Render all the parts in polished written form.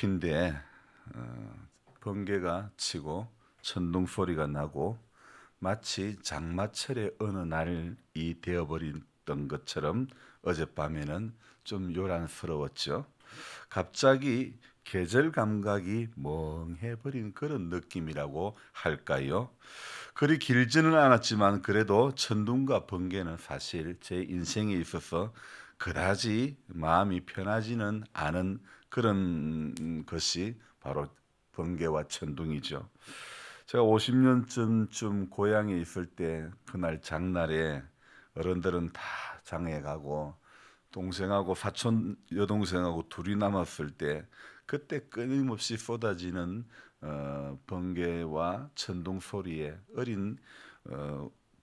잎인데 번개가 치고 천둥 소리가 나고 마치 장마철의 어느 날이 되어버렸던 것처럼 어젯밤에는 좀 요란스러웠죠. 갑자기 계절 감각이 멍해버린 그런 느낌이라고 할까요? 그리 길지는 않았지만 그래도 천둥과 번개는 사실 제 인생에 있어서 그다지 마음이 편하지는 않은 그런 것이 바로 번개와 천둥이죠. 제가 50년 전쯤 고향에 있을 때 그날 장날에 어른들은 다 장에 가고 동생하고 사촌 여동생하고 둘이 남았을 때 그때 끊임없이 쏟아지는 번개와 천둥 소리에 어린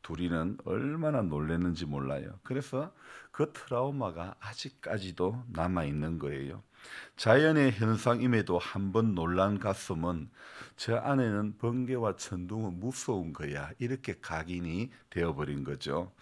둘이는 얼마나 놀랐는지 몰라요. 그래서 그 트라우마가 아직까지도 남아 있는 거예요. 자연의 현상임에도 한번 놀란 가슴은 저 안에는 번개와 천둥은 무서운 거야, 이렇게 각인이 되어버린 거죠.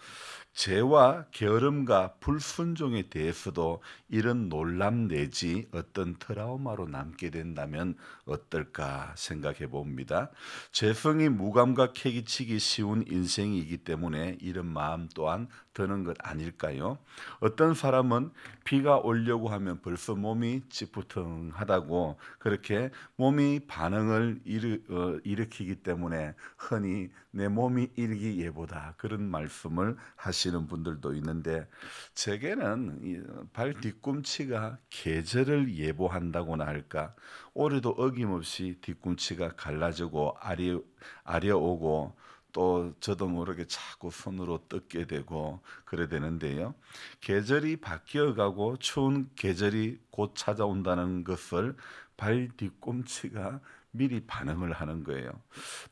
죄와 게으름과 불순종에 대해서도 이런 놀람 내지 어떤 트라우마로 남게 된다면 어떨까 생각해 봅니다. 죄성이 무감각해지기 쉬운 인생이기 때문에 이런 마음 또한 드는 것 아닐까요? 어떤 사람은 비가 오려고 하면 벌써 몸이 찌뿌둥하다고 그렇게 몸이 반응을 일으키기 때문에 흔히 내 몸이 일기예보다 그런 말씀을 하시는 분들도 있는데, 제게는 발 뒤꿈치가 계절을 예보한다고나 할까, 올해도 어김없이 뒤꿈치가 갈라지고 아려오고 또 저도 모르게 자꾸 손으로 뜯게 되고 그래 되는데요. 계절이 바뀌어가고 추운 계절이 곧 찾아온다는 것을 발 뒤꿈치가 미리 반응을 하는 거예요.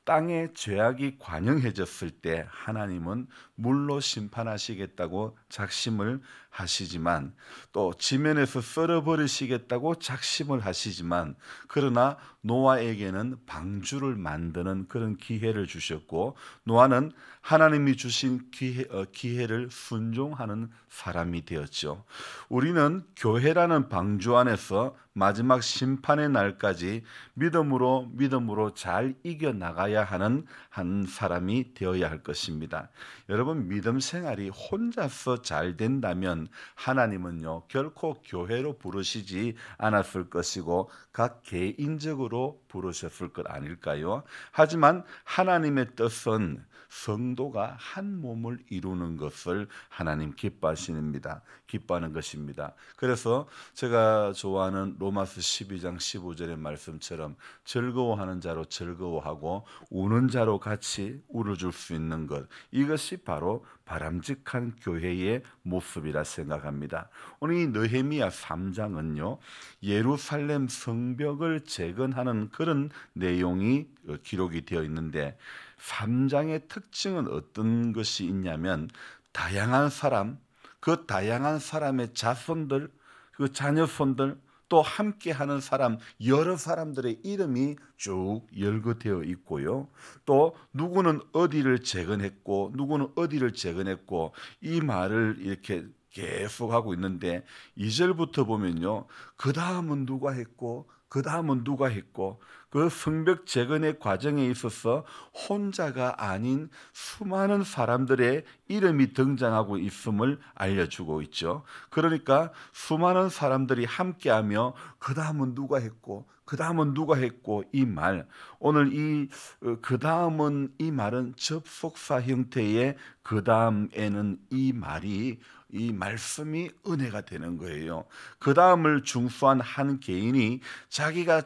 땅에 죄악이 관영해졌을 때 하나님은 물로 심판하시겠다고 작심을 하시지만, 또 지면에서 썰어버리시겠다고 작심을 하시지만, 그러나 노아에게는 방주를 만드는 그런 기회를 주셨고, 노아는 하나님이 주신 기회를 순종하는 사람이 되었죠. 우리는 교회라는 방주 안에서 마지막 심판의 날까지 믿음으로 잘 이겨나가야 하는 한 사람이 되어야 할 것입니다. 여러분, 믿음 생활이 혼자서 잘 된다면 하나님은요 결코 교회로 부르시지 않았을 것이고 각 개인적으로 부르셨을 것 아닐까요? 하지만 하나님의 뜻은 성도가 한 몸을 이루는 것을 하나님 기뻐하는 것입니다. 그래서 제가 좋아하는 로마서 12장 15절의 말씀처럼 즐거워하는 자로 즐거워하고 우는 자로 같이 울어줄 수 있는 것, 이것이 바로 바람직한 교회의 모습이라 생각합니다. 오늘 이 느헤미야 3장은요 예루살렘 성벽을 재건하는 그런 내용이 기록이 되어 있는데, 3장의 특징은 어떤 것이 있냐면 다양한 사람, 그 다양한 사람의 자손들, 그 자녀손들, 또 함께하는 사람, 여러 사람들의 이름이 쭉 열거되어 있고요. 또 누구는 어디를 재건했고 누구는 어디를 재건했고 이 말을 이렇게 계속 하고 있는데, 2절부터 보면요 그 다음은 누가 했고 그 다음은 누가 했고, 그 성벽 재건의 과정에 있어서 혼자가 아닌 수많은 사람들의 이름이 등장하고 있음을 알려주고 있죠. 그러니까 수많은 사람들이 함께하며 그 다음은 누가 했고 그 다음은 누가 했고, 이 말, 오늘 그 다음은 이 말은 접속사 형태의 그 다음에는 이 말씀이 은혜가 되는 거예요. 그 다음을 중수한 한 개인이 자기가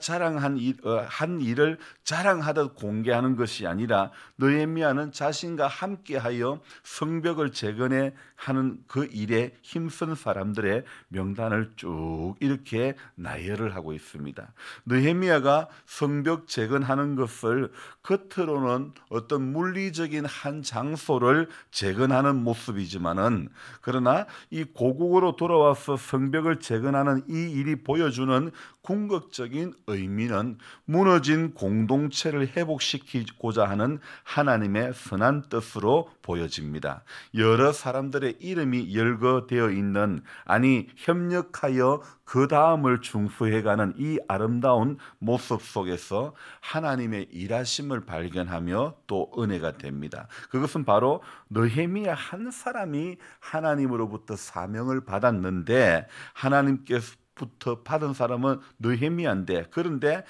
한 일을 자랑하듯 공개하는 것이 아니라 느헤미야는 자신과 함께하여 성벽을 재건해 하는 그 일에 힘쓴 사람들의 명단을 쭉 이렇게 나열을 하고 있습니다. 느헤미야가 성벽 재건하는 것을 겉으로는 어떤 물리적인 한 장소를 재건하는 모습이지만은, 그러나 이 고국으로 돌아와서 성벽을 재건하는 이 일이 보여주는 궁극적인 의미는 무너진 공동체를 회복시키고자 하는 하나님의 선한 뜻으로 보여집니다. 여러 사람들의 이름이 열거되어 있는, 아니 협력하여 그 다음을 중수해가는 이 아름다운 모습 속에서 하나님의 일하심을 발견하며 또 은혜가 됩니다. 그것은 바로 느헤미야 한 사람이 하나님으로부터 사명을 받았는데, 하나님께서부터 받은 사람은 느헤미야인데, 그런데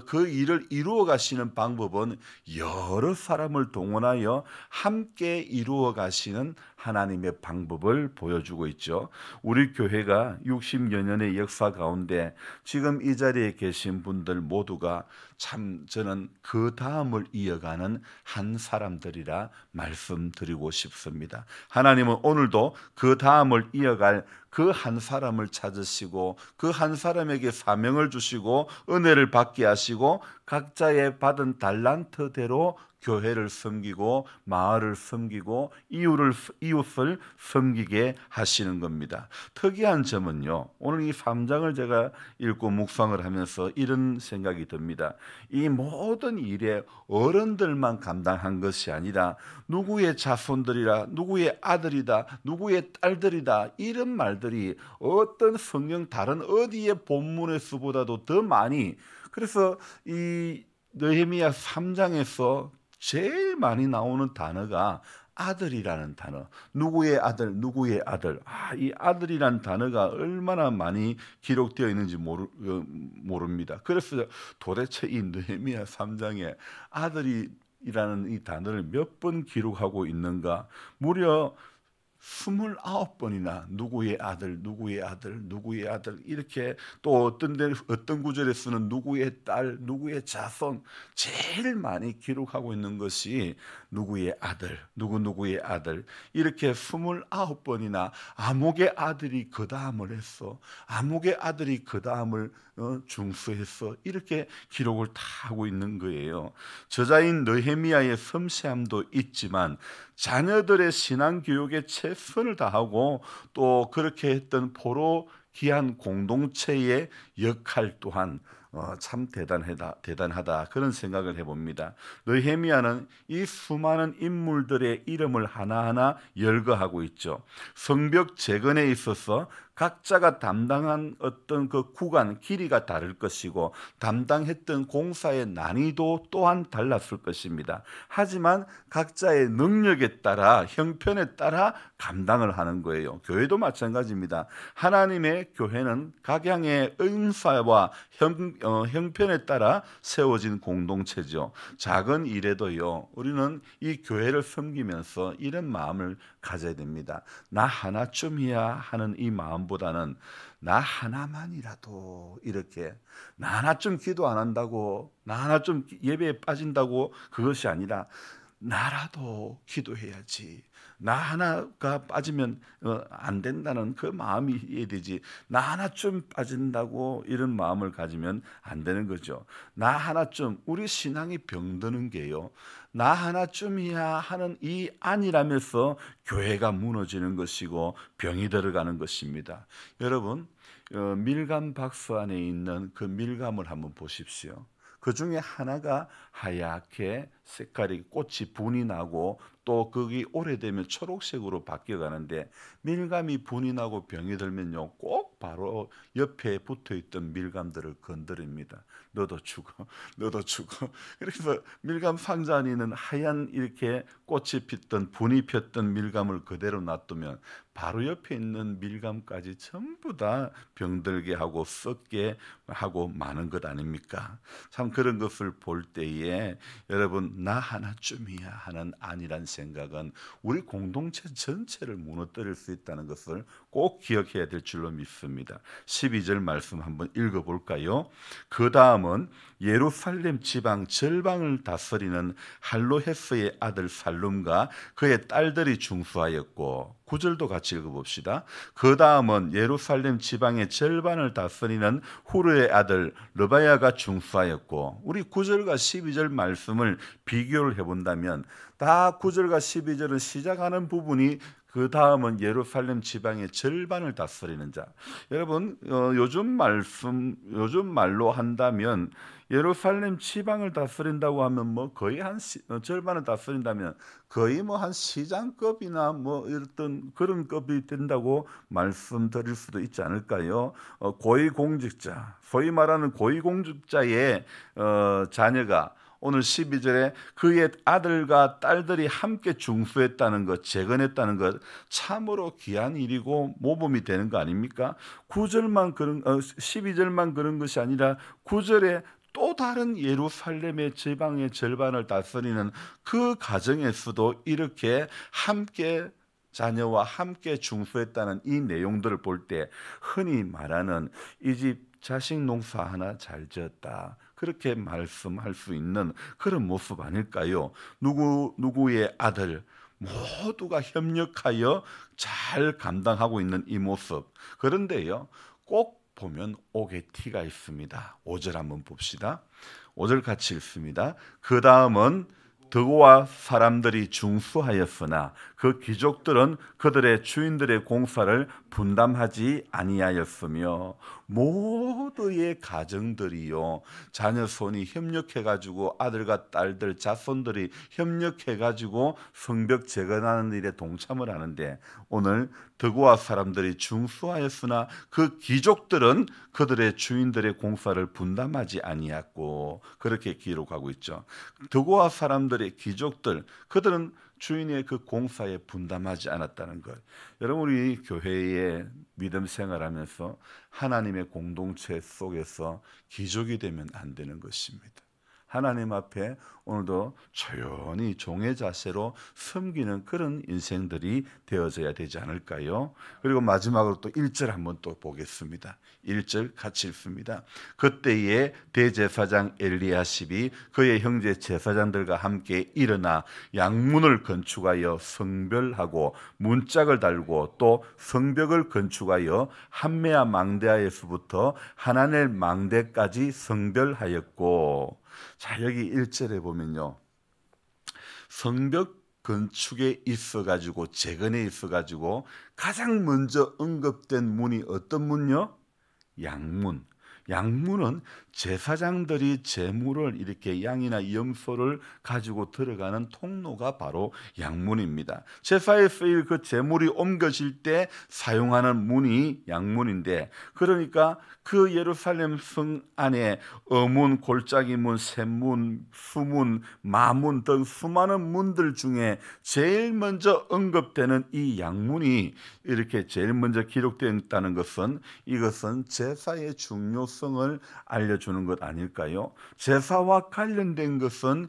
그 일을 이루어 가시는 방법은 여러 사람을 동원하여 함께 이루어 가시는 하나님의 방법을 보여주고 있죠. 우리 교회가 60여 년의 역사 가운데 지금 이 자리에 계신 분들 모두가 참 저는 그 다음을 이어가는 한 사람들이라 말씀드리고 싶습니다. 하나님은 오늘도 그 다음을 이어갈 그 한 사람을 찾으시고 그 한 사람에게 사명을 주시고 은혜를 받게 하시고 각자의 받은 달란트대로 교회를 섬기고 마을을 섬기고 이웃을 섬기게 하시는 겁니다. 특이한 점은요, 오늘 이 3장을 제가 읽고 묵상을 하면서 이런 생각이 듭니다. 이 모든 일에 어른들만 감당한 것이 아니라 누구의 자손들이라, 누구의 아들이다, 누구의 딸들이다, 이런 말들이 어떤 성경 다른 어디의 본문에서보다도 더 많이, 그래서 이 느헤미야 3장에서 제일 많이 나오는 단어가 아들이라는 단어, 누구의 아들, 누구의 아들. 이 아들이라는 단어가 얼마나 많이 기록되어 있는지 모릅니다. 그래서 도대체 이 느헤미야 3장에 아들이라는 이 단어를 몇 번 기록하고 있는가? 무려 29번이나 누구의 아들, 누구의 아들, 누구의 아들, 이렇게, 또 어떤 구절에서는 누구의 딸, 누구의 자손, 제일 많이 기록하고 있는 것이 누구의 아들, 누구의 아들, 이렇게 29번이나 아목의 아들이 그 다음을 했어, 아목의 아들이 그 다음을 중수했어, 이렇게 기록을 다 하고 있는 거예요. 저자인 느헤미야의 섬세함도 있지만 자녀들의 신앙교육에 최선을 다하고 또 그렇게 했던 포로 귀한 공동체의 역할 또한 참 대단하다 그런 생각을 해봅니다. 느헤미야는 이 수많은 인물들의 이름을 하나하나 열거하고 있죠. 성벽 재건에 있어서 각자가 담당한 어떤 그 구간, 길이가 다를 것이고 담당했던 공사의 난이도 또한 달랐을 것입니다. 하지만 각자의 능력에 따라, 형편에 따라 감당을 하는 거예요. 교회도 마찬가지입니다. 하나님의 교회는 각양의 은사와 형편에 따라 세워진 공동체죠. 작은 일에도요, 우리는 이 교회를 섬기면서 이런 마음을 가져야 됩니다. 나 하나쯤이야 하는 이 마음보다는 나 하나만이라도, 이렇게 나 하나쯤 기도 안 한다고, 나 하나쯤 예배에 빠진다고 그것이 아니라 나라도 기도해야지, 나 하나가 빠지면 안 된다는 그 마음이 이해야 되지, 나 하나쯤 빠진다고 이런 마음을 가지면 안 되는 거죠. 나 하나쯤, 우리 신앙이 병드는 게요, 나 하나쯤이야 하는 이 안이라면서 교회가 무너지는 것이고 병이 들어가는 것입니다. 여러분, 밀감 박스 안에 있는 그 밀감을 한번 보십시오. 그 중에 하나가 하얗게 색깔이, 꽃이 분이 나고 또 거기 오래되면 초록색으로 바뀌어 가는데, 밀감이 분이 나고 병이 들면요, 꼭 바로 옆에 붙어있던 밀감들을 건드립니다. 너도 죽어, 너도 죽어. 그래서 밀감 상자 안에 있는 하얀 이렇게 꽃이 피던, 분이 폈던 밀감을 그대로 놔두면 바로 옆에 있는 밀감까지 전부 다 병들게 하고 썩게 하고 마는 것 아닙니까? 참 그런 것을 볼 때에 여러분, 나 하나쯤이야 하는 안이란 생각은 우리 공동체 전체를 무너뜨릴 수 있다는 것을 꼭 기억해야 될 줄로 믿습니다. 12절 말씀 한번 읽어볼까요? 그 다음은 예루살렘 지방 절방을 다스리는 할로헤스의 아들 살룸과 그의 딸들이 중수하였고, 9절도 같이 읽어봅시다. 그 다음은 예루살렘 지방의 절반을 다스리는 후르의 아들 르바야가 중수하였고, 우리 9절과 12절 말씀을 비교를 해본다면 다 9절과 12절은 시작하는 부분이 그 다음은 예루살렘 지방의 절반을 다스리는 자. 여러분, 요즘 말로 한다면 예루살렘 지방을 다스린다고 하면 뭐 거의 절반을 다스린다면 거의 뭐 한 시장급이나 뭐 어떤 그런 급이 된다고 말씀드릴 수도 있지 않을까요? 고위공직자, 소위 말하는 고위공직자의 자녀가 오늘 12절에 그의 아들과 딸들이 함께 중수했다는 것, 재건했다는 것, 참으로 귀한 일이고 모범이 되는 거 아닙니까? 12절만 그런 것이 아니라 9절에 또 다른 예루살렘의 지방의 절반을 다스리는 그 가정에서도 이렇게 함께 자녀와 함께 중수했다는 이 내용들을 볼 때 흔히 말하는 이 집 자식 농사 하나 잘 지었다, 그렇게 말씀할 수 있는 그런 모습 아닐까요? 누구의 아들 모두가 협력하여 잘 감당하고 있는 이 모습. 그런데요, 꼭 보면 옥의 티가 있습니다. 5절 한번 봅시다. 5절 같이 읽습니다. 그 다음은 드고와 사람들이 중수하였으나 그 귀족들은 그들의 주인들의 공사를 분담하지 아니하였으며 모두의 가정들이요, 자녀 손이 협력해 가지고 아들과 딸들 자손들이 협력해 가지고 성벽 재건하는 일에 동참을 하는데, 오늘 드고와 사람들이 중수하였으나 그 귀족들은 그들의 주인들의 공사를 분담하지 아니하고, 그렇게 기록하고 있죠. 드고와 사람들의 귀족들, 그들은 주인의 그 공사에 분담하지 않았다는 것. 여러분, 우리 교회의 믿음 생활하면서 하나님의 공동체 속에서 귀족이 되면 안 되는 것입니다. 하나님 앞에 오늘도 조용히 종의 자세로 섬기는 그런 인생들이 되어져야 되지 않을까요? 그리고 마지막으로 또 1절 한번 또 보겠습니다. 1절 같이 읽습니다. 그때에 대제사장 엘리야십이 그의 형제 제사장들과 함께 일어나 양문을 건축하여 성별하고 문짝을 달고 또 성벽을 건축하여 함메아 망대하에서부터 하나넬 망대까지 성별하였고. 자, 여기 1절에 보면요, 성벽 건축에 있어가지고 재건에 있어가지고 가장 먼저 언급된 문이 어떤 문요? 양문. 양문은 제사장들이 제물을 이렇게 양이나 염소를 가지고 들어가는 통로가 바로 양문입니다. 제사에 쓰일 그 제물이 옮겨질 때 사용하는 문이 양문인데, 그러니까 그 예루살렘 성 안에 어문, 골짜기문, 샘문, 수문, 마문 등 수많은 문들 중에 제일 먼저 언급되는 이 양문이 이렇게 제일 먼저 기록되었다는 것은, 이것은 제사의 중요성을 알려주는 것 아닐까요? 제사와 관련된 것은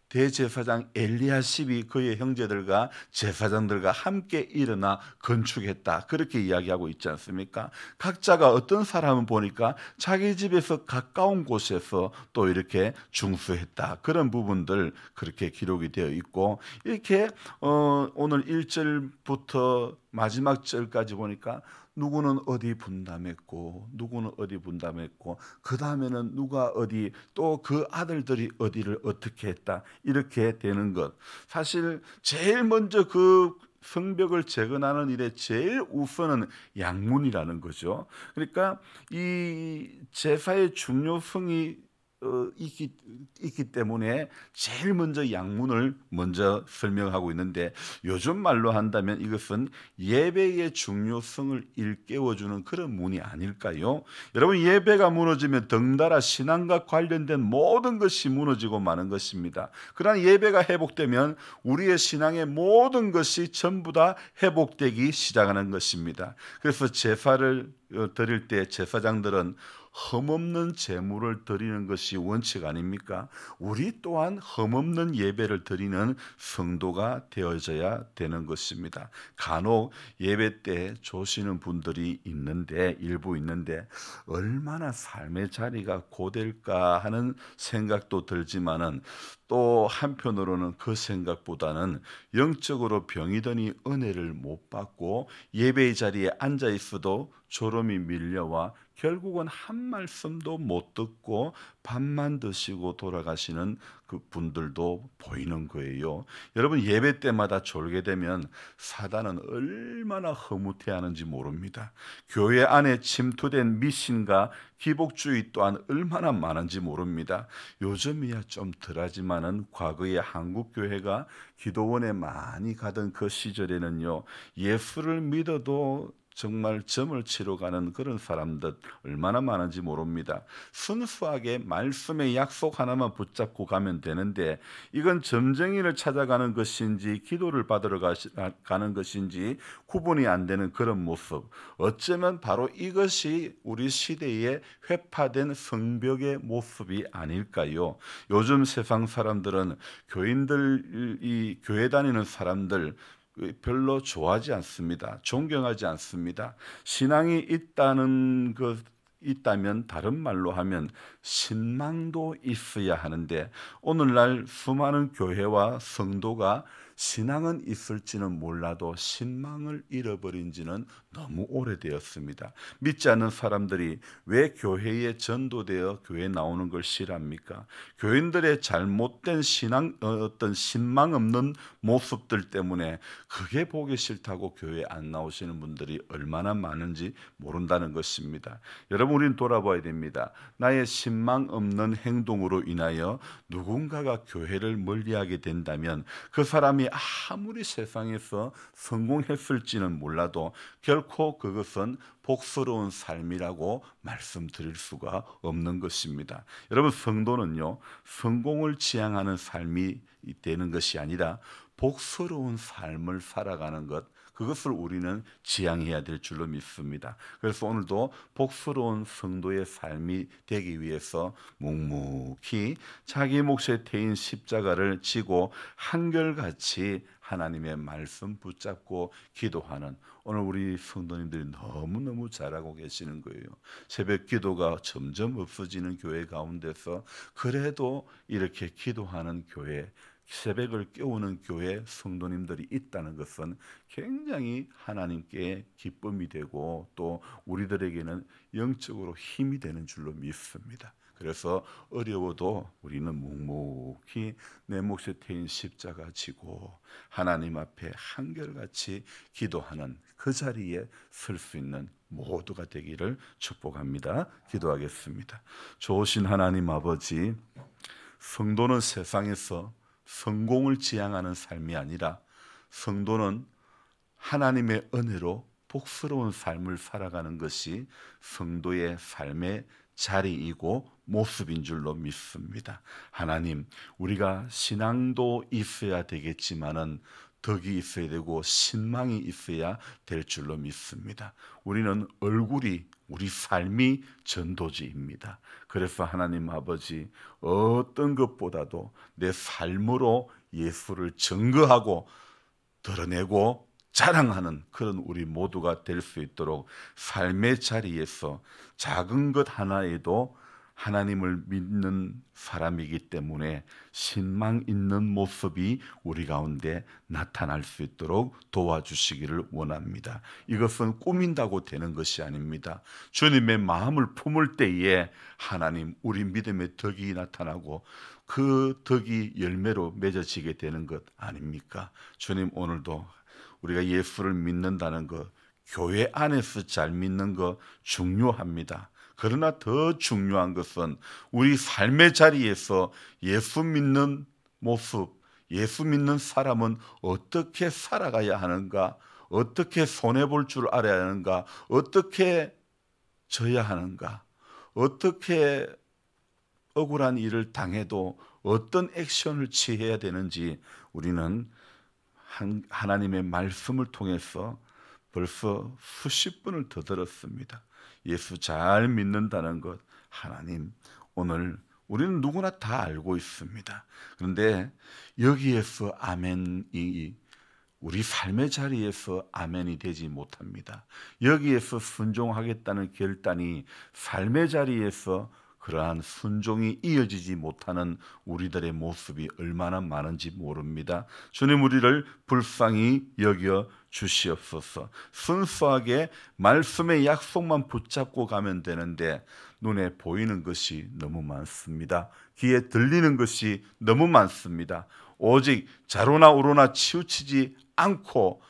대제사장 엘리야십이 그의 형제들과 제사장들과 함께 일어나 건축했다, 그렇게 이야기하고 있지 않습니까? 각자가 어떤 사람은 보니까 자기 집에서 가까운 곳에서 또 이렇게 중수했다, 그런 부분들 그렇게 기록이 되어 있고, 이렇게 오늘 1절부터 마지막 절까지 보니까 누구는 어디 분담했고 누구는 어디 분담했고, 그 다음에는 누가 어디, 또 그 아들들이 어디를 어떻게 했다, 이렇게 되는 것. 사실 제일 먼저 그 성벽을 재건하는 일에 제일 우선은 양문이라는 거죠. 그러니까 이 제사의 중요성이 있기 때문에 제일 먼저 양문을 먼저 설명하고 있는데, 요즘 말로 한다면 이것은 예배의 중요성을 일깨워주는 그런 문이 아닐까요? 여러분, 예배가 무너지면 덩달아 신앙과 관련된 모든 것이 무너지고 마는 것입니다. 그러나 예배가 회복되면 우리의 신앙의 모든 것이 전부 다 회복되기 시작하는 것입니다. 그래서 제사를 드릴 때 제사장들은 흠없는 제물을 드리는 것이 원칙 아닙니까? 우리 또한 흠없는 예배를 드리는 성도가 되어져야 되는 것입니다. 간혹 예배 때 조시는 분들이 일부 있는데 얼마나 삶의 자리가 고될까 하는 생각도 들지만은, 또 한편으로는 그 생각보다는 영적으로 병이 드니 은혜를 못 받고 예배의 자리에 앉아 있어도 졸음이 밀려와 결국은 한 말씀도 못 듣고 밥만 드시고 돌아가시는 그 분들도 보이는 거예요. 여러분, 예배 때마다 졸게 되면 사단은 얼마나 허무해하는지 모릅니다. 교회 안에 침투된 미신과 기복주의 또한 얼마나 많은지 모릅니다. 요즘이야 좀 덜하지만은 과거에 한국 교회가 기도원에 많이 가던 그 시절에는요, 예수를 믿어도 정말 점을 치러 가는 그런 사람들 얼마나 많은지 모릅니다. 순수하게 말씀의 약속 하나만 붙잡고 가면 되는데, 이건 점쟁이를 찾아가는 것인지 기도를 받으러 가는 것인지 구분이 안 되는 그런 모습. 어쩌면 바로 이것이 우리 시대의 회파된 성벽의 모습이 아닐까요? 요즘 세상 사람들은 교인들이 교회 다니는 사람들 별로 좋아하지 않습니다. 존경하지 않습니다. 신앙이 있다면 다른 말로 하면 신망도 있어야 하는데, 오늘날 수많은 교회와 성도가 신앙은 있을지는 몰라도 신망을 잃어버린 지는 너무 오래되었습니다. 믿지 않는 사람들이 왜 교회에 전도되어 교회에 나오는 걸 싫어합니까? 교인들의 잘못된 어떤 신망 없는 모습들 때문에 그게 보기 싫다고 교회에 안 나오시는 분들이 얼마나 많은지 모른다는 것입니다. 여러분, 우리는 돌아봐야 됩니다. 나의 신망 없는 행동으로 인하여 누군가가 교회를 멀리하게 된다면 그 사람이 아무리 세상에서 성공했을지는 몰라도 결코 그것은 복스러운 삶이라고 말씀드릴 수가 없는 것입니다. 여러분, 성도는요, 성공을 지향하는 삶이 되는 것이 아니라 복스러운 삶을 살아가는 것, 그것을 우리는 지향해야 될 줄로 믿습니다. 그래서 오늘도 복스러운 성도의 삶이 되기 위해서 묵묵히 자기 몫의 태인 십자가를 지고 한결같이 하나님의 말씀 붙잡고 기도하는, 오늘 우리 성도님들이 너무너무 잘하고 계시는 거예요. 새벽 기도가 점점 없어지는 교회 가운데서 그래도 이렇게 기도하는 교회, 새벽을 깨우는 교회 성도님들이 있다는 것은 굉장히 하나님께 기쁨이 되고 또 우리들에게는 영적으로 힘이 되는 줄로 믿습니다. 그래서 어려워도 우리는 묵묵히 내 몫의 태인 십자가 지고 하나님 앞에 한결같이 기도하는 그 자리에 설 수 있는 모두가 되기를 축복합니다. 기도하겠습니다. 좋으신 하나님 아버지, 성도는 세상에서 성공을 지향하는 삶이 아니라 성도는 하나님의 은혜로 복스러운 삶을 살아가는 것이 성도의 삶의 자리이고 모습인 줄로 믿습니다. 하나님, 우리가 신앙도 있어야 되겠지만은 덕이 있어야 되고 신망이 있어야 될 줄로 믿습니다. 우리는 우리 삶이 전도지입니다. 그래서 하나님 아버지, 어떤 것보다도 내 삶으로 예수를 증거하고 드러내고 자랑하는 그런 우리 모두가 될 수 있도록 삶의 자리에서 작은 것 하나에도 하나님을 믿는 사람이기 때문에 신망 있는 모습이 우리 가운데 나타날 수 있도록 도와주시기를 원합니다. 이것은 꾸민다고 되는 것이 아닙니다. 주님의 마음을 품을 때에 하나님, 우리 믿음의 덕이 나타나고 그 덕이 열매로 맺어지게 되는 것 아닙니까? 주님, 오늘도 우리가 예수를 믿는다는 것, 교회 안에서 잘 믿는 것 중요합니다. 그러나 더 중요한 것은 우리 삶의 자리에서 예수 믿는 모습, 예수 믿는 사람은 어떻게 살아가야 하는가, 어떻게 손해볼 줄 알아야 하는가, 어떻게 져야 하는가, 어떻게 억울한 일을 당해도 어떤 액션을 취해야 되는지 우리는 하나님의 말씀을 통해서 벌써 수십 번을 더 들었습니다. 예수 잘 믿는다는 것, 하나님, 오늘 우리는 누구나 다 알고 있습니다. 그런데 여기에서 아멘이 우리 삶의 자리에서 아멘이 되지 못합니다. 여기에서 순종하겠다는 결단이 삶의 자리에서 그러한 순종이 이어지지 못하는 우리들의 모습이 얼마나 많은지 모릅니다. 주님, 우리를 불쌍히 여겨 주시옵소서. 순수하게 말씀의 약속만 붙잡고 가면 되는데 눈에 보이는 것이 너무 많습니다. 귀에 들리는 것이 너무 많습니다. 오직 좌로나 우로나 치우치지 않고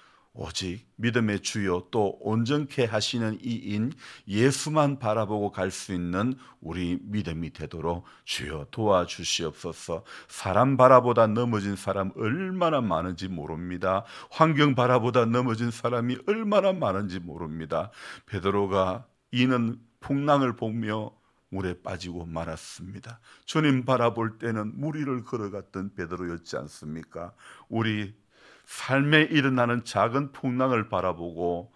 오직 믿음의 주요 또 온전케 하시는 이인 예수만 바라보고 갈 수 있는 우리 믿음이 되도록 주여 도와주시옵소서. 사람 바라보다 넘어진 사람 얼마나 많은지 모릅니다. 환경 바라보다 넘어진 사람이 얼마나 많은지 모릅니다. 베드로가 이는 풍랑을 보며 물에 빠지고 말았습니다. 주님 바라볼 때는 물 위를 걸어갔던 베드로였지 않습니까? 우리 삶에 일어나는 작은 풍랑을 바라보고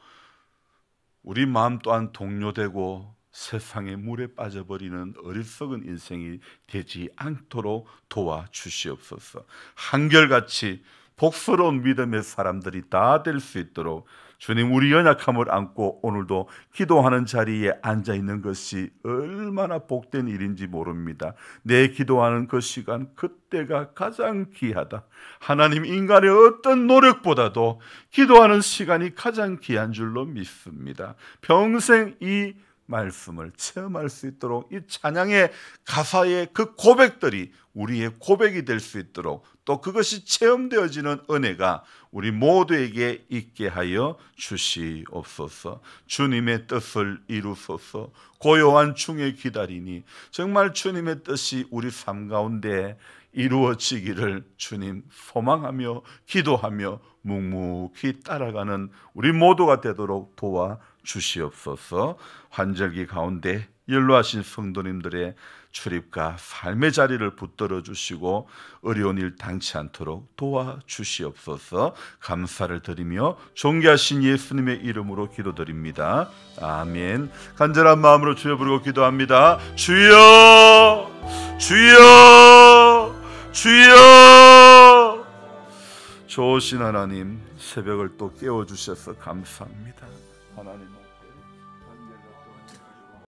우리 마음 또한 동요되고 세상의 물에 빠져버리는 어리석은 인생이 되지 않도록 도와주시옵소서. 한결같이 복스러운 믿음의 사람들이 다 될 수 있도록 주님, 우리 연약함을 안고 오늘도 기도하는 자리에 앉아있는 것이 얼마나 복된 일인지 모릅니다. 내 기도하는 그 시간, 그때가 가장 귀하다. 하나님, 인간의 어떤 노력보다도 기도하는 시간이 가장 귀한 줄로 믿습니다. 평생 이 말씀을 체험할 수 있도록 이 찬양의 가사의 그 고백들이 우리의 고백이 될 수 있도록 또 그것이 체험되어지는 은혜가 우리 모두에게 있게 하여 주시옵소서. 주님의 뜻을 이루소서. 고요한 중에 기다리니 정말 주님의 뜻이 우리 삶 가운데 이루어지기를 주님 소망하며 기도하며 묵묵히 따라가는 우리 모두가 되도록 도와주시옵소서. 환절기 가운데 연로하신 성도님들의 출입과 삶의 자리를 붙들어 주시고 어려운 일 당치 않도록 도와주시옵소서. 감사를 드리며 존귀하신 예수님의 이름으로 기도드립니다. 아멘. 간절한 마음으로 주여 부르고 기도합니다. 주여, 주여, 주여. 좋으신 하나님, 새벽을 또 깨워주셔서 감사합니다. 하나님